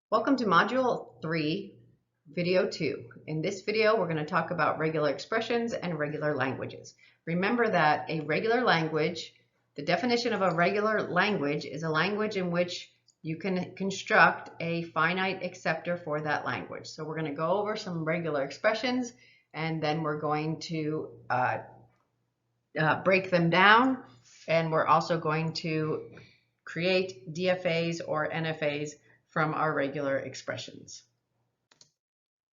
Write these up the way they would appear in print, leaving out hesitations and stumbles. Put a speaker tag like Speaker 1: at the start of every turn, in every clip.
Speaker 1: Welcome to Module 3, Video 2. In this video, we're going to talk about regular expressions and regular languages. Remember that a regular language, the definition of a regular language is a language in which you can construct a finite acceptor for that language. So we're going to go over some regular expressions, and then we're going to break them down, and we're also going to create DFAs or NFAs from our regular expressions.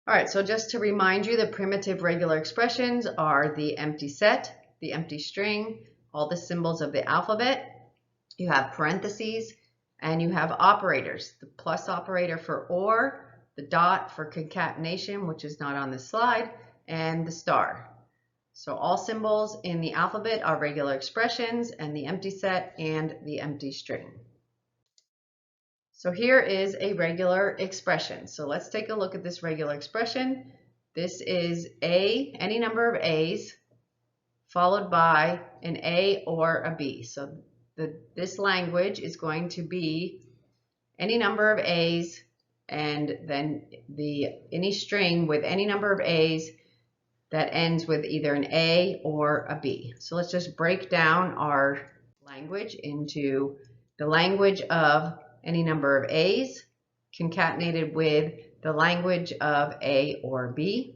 Speaker 1: All right, so just to remind you, the primitive regular expressions are the empty set, the empty string, all the symbols of the alphabet. You have parentheses, and you have operators, the plus operator for or, the dot for concatenation, which is not on this slide, and the star. So all symbols in the alphabet are regular expressions, and the empty set and the empty string. So here is a regular expression. So let's take a look at this regular expression. This is any number of A's followed by an A or a B. So this language is going to be any number of A's and then any string with any number of A's that ends with either an A or a B. So let's just break down our language into the language of any number of A's concatenated with the language of A or B.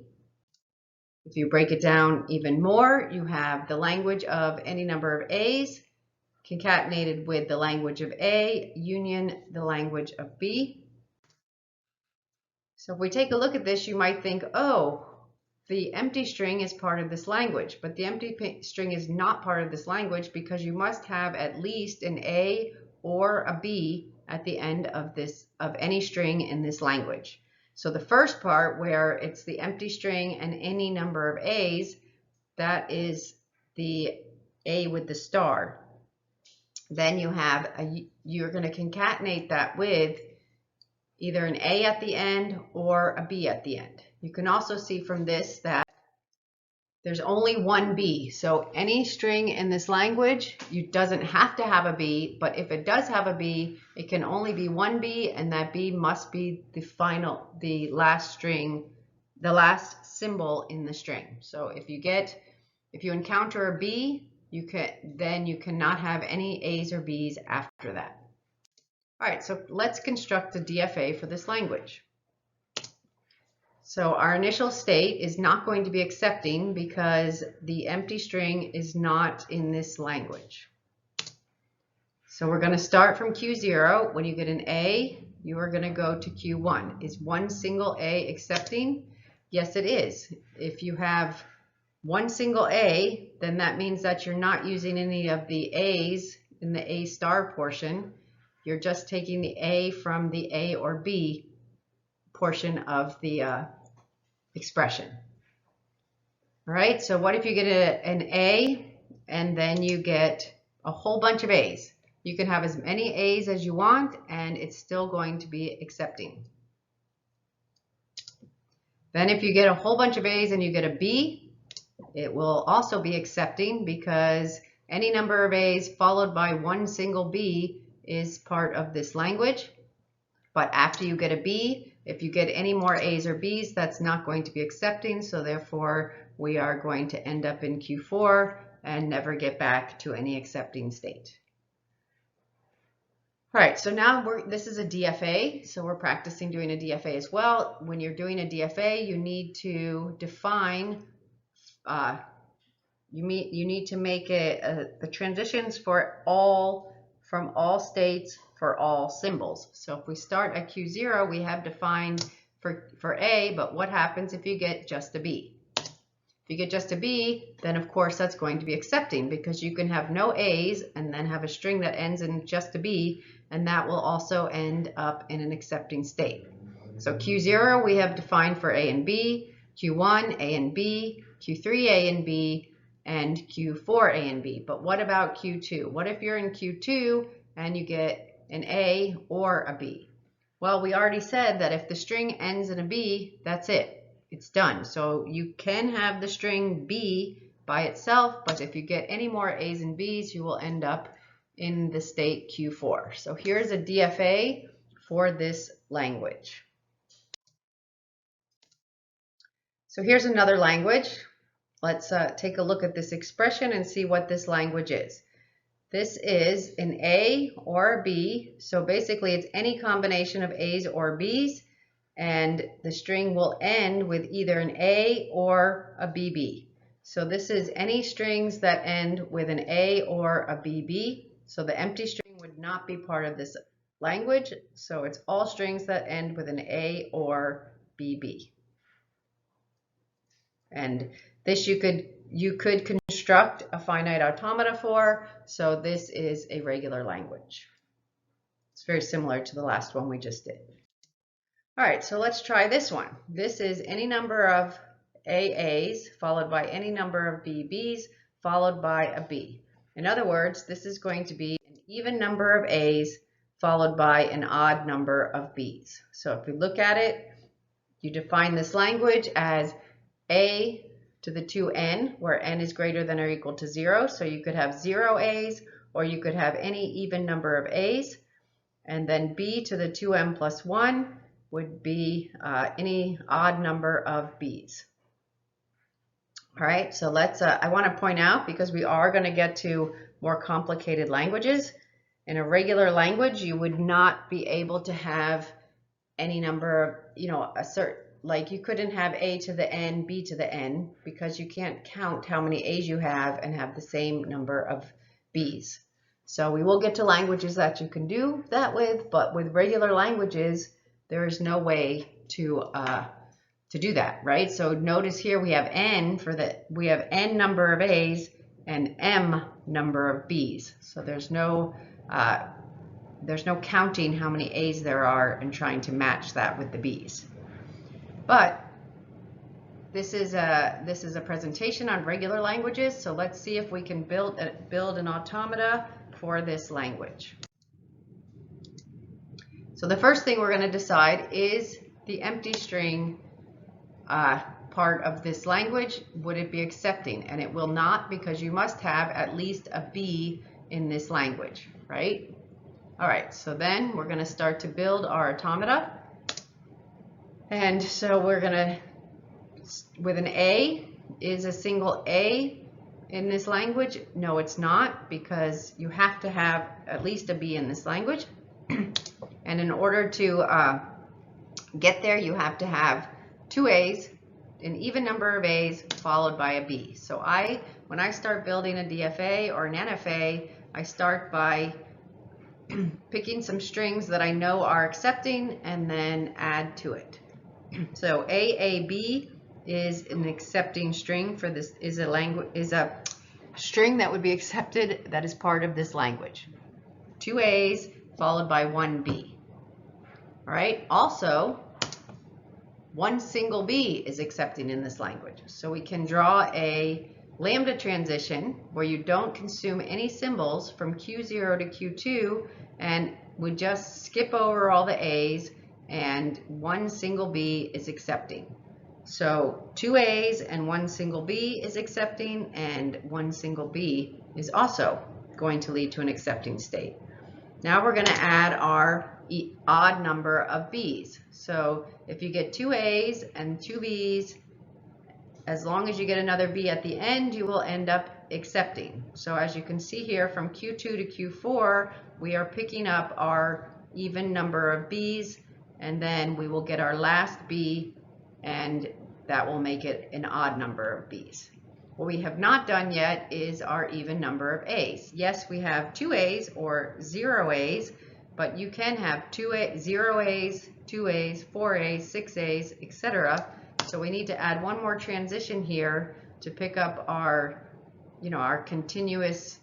Speaker 1: If you break it down even more, you have the language of any number of A's concatenated with the language of A union the language of B. So if we take a look at this, you might think, oh, the empty string is part of this language, but the empty string is not part of this language because you must have at least an A or a B at the end of any string in this language. So the first part, where it's the empty string and any number of A's, that is the A with the star. Then you're going to concatenate that with either an A at the end or a B at the end. You can also see from this that there's only one B. So any string in this language, it doesn't have to have a B, but if it does have a B, it can only be one B, and that B must be the last string, the last symbol in the string. So if you encounter a B, then you cannot have any A's or B's after that. All right, so let's construct a DFA for this language. So our initial state is not going to be accepting because the empty string is not in this language. So we're going to start from Q0. When you get an A, you are going to go to Q1. Is one single A accepting? Yes, it is. If you have one single A, then that means that you're not using any of the A's in the A star portion. You're just taking the A from the A or B portion of the expression. All right, so what if you get an A and then you get a whole bunch of A's? You can have as many A's as you want and it's still going to be accepting. Then if you get a whole bunch of A's and you get a B, it will also be accepting because any number of A's followed by one single B is part of this language. But after you get a B, if you get any more A's or B's, that's not going to be accepting. So therefore, we are going to end up in Q4 and never get back to any accepting state. All right, so now this is a DFA. So we're practicing doing a DFA as well. When you're doing a DFA, you need to define, you need to make the transitions from all states for all symbols. So if we start at Q0, we have defined for A, but what happens if you get just a B? If you get just a B, then of course that's going to be accepting because you can have no A's and then have a string that ends in just a B, and that will also end up in an accepting state. So Q0 we have defined for A and B, Q1 A and B, Q3 A and B, and Q4 A and B. But what about Q2? What if you're in Q2 and you get an A or a B? Well, we already said that if the string ends in a B, that's it. It's done. So you can have the string B by itself, but if you get any more A's and B's, you will end up in the state Q4. So here's a DFA for this language. So here's another language. Let's take a look at this expression and see what this language is. This is an A or a B, so basically it's any combination of A's or B's, and the string will end with either an A or a BB. So this is any strings that end with an A or a BB. So the empty string would not be part of this language. So it's all strings that end with an A or BB. And this you could construct a finite automata for. So this is a regular language. It's very similar to the last one we just did. All right, so let's try this one. This is any number of AAs followed by any number of BBs followed by a B. In other words, this is going to be an even number of A's followed by an odd number of B's. So if we look at it, you define this language as A to the 2n, where n is greater than or equal to 0. So you could have 0 A's, or you could have any even number of A's. And then B to the 2m plus 1 would be any odd number of B's. All right, so let's, I want to point out, because we are going to get to more complicated languages. In a regular language, you would not be able to have any number of, a certain, like you couldn't have A to the n, B to the n, because you can't count how many A's you have and have the same number of B's. So we will get to languages that you can do that with, but with regular languages, there is no way to do that, right? So notice here we have we have n number of A's and m number of B's. So there's no counting how many A's there are and trying to match that with the B's. But this is a presentation on regular languages, so let's see if we can build an automata for this language. So the first thing we're going to decide is the empty string part of this language. Would it be accepting? And it will not, because you must have at least a B in this language, right? All right, so then we're going to start to build our automata. And so we're going to, with an A, is a single A in this language? No, it's not, because you have to have at least a B in this language. And in order to get there, you have to have two A's, an even number of A's followed by a B. So when I start building a DFA or an NFA, I start by picking some strings that I know are accepting and then add to it. So AAB is an accepting string for this, is a string that would be accepted that is part of this language. Two A's followed by one B. All right, also one single B is accepting in this language. So we can draw a lambda transition where you don't consume any symbols from Q0 to Q2, and we just skip over all the A's and one single B is accepting. So two A's and one single B is accepting, and one single B is also going to lead to an accepting state. Now we're going to add our odd number of B's. So if you get two A's and two B's, as long as you get another B at the end, you will end up accepting. So as you can see here, from Q2 to Q4, we are picking up our even number of B's, and then we will get our last B, and that will make it an odd number of B's. What we have not done yet is our even number of A's. Yes, we have two A's or 0 A's, but you can have 0 A's, 2 A's, 4 A's, 6 A's, etc. So we need to add one more transition here to pick up our, our continuous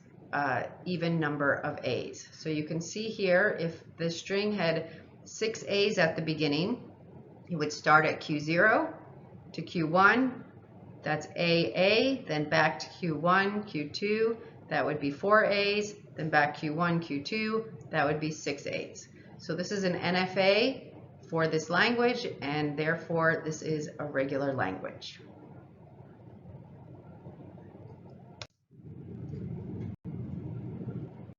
Speaker 1: even number of A's. So you can see here, if the string had 6 A's at the beginning, it would start at Q0 to Q1. That's AA, then back to Q1, Q2, that would be 4 A's, then back Q1, Q2, that would be 6 A's. So this is an NFA for this language, and therefore this is a regular language.